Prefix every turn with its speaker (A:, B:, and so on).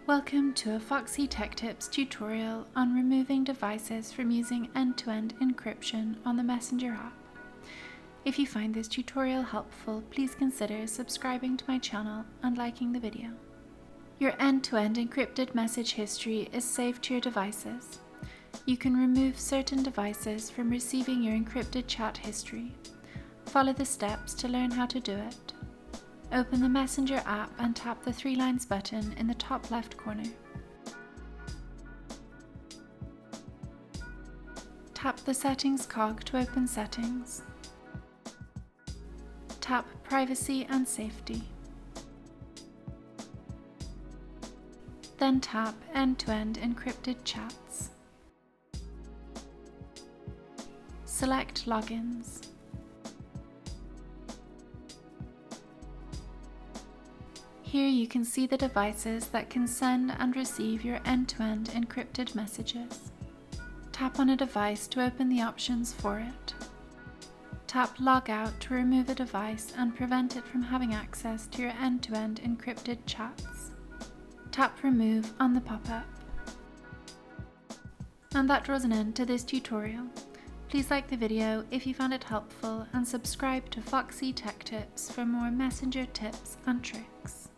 A: Welcome to a Foxy Tech Tips tutorial on removing devices from using end-to-end encryption on the Messenger app. If you find this tutorial helpful, please consider subscribing to my channel and liking the video. Your end-to-end encrypted message history is saved to your devices. You can remove certain devices from receiving your encrypted chat history. Follow the steps to learn how to do it. Open the Messenger app and tap the 3 lines button in the top left corner. Tap the Settings cog to open Settings. Tap Privacy and Safety. Then tap End-to-end Encrypted Chats. Select Logins. Here you can see the devices that can send and receive your end-to-end encrypted messages. Tap on a device to open the options for it. Tap Log Out to remove a device and prevent it from having access to your end-to-end encrypted chats. Tap Remove on the pop-up. And that draws an end to this tutorial. Please like the video if you found it helpful and subscribe to Foxy Tech Tips for more Messenger tips and tricks.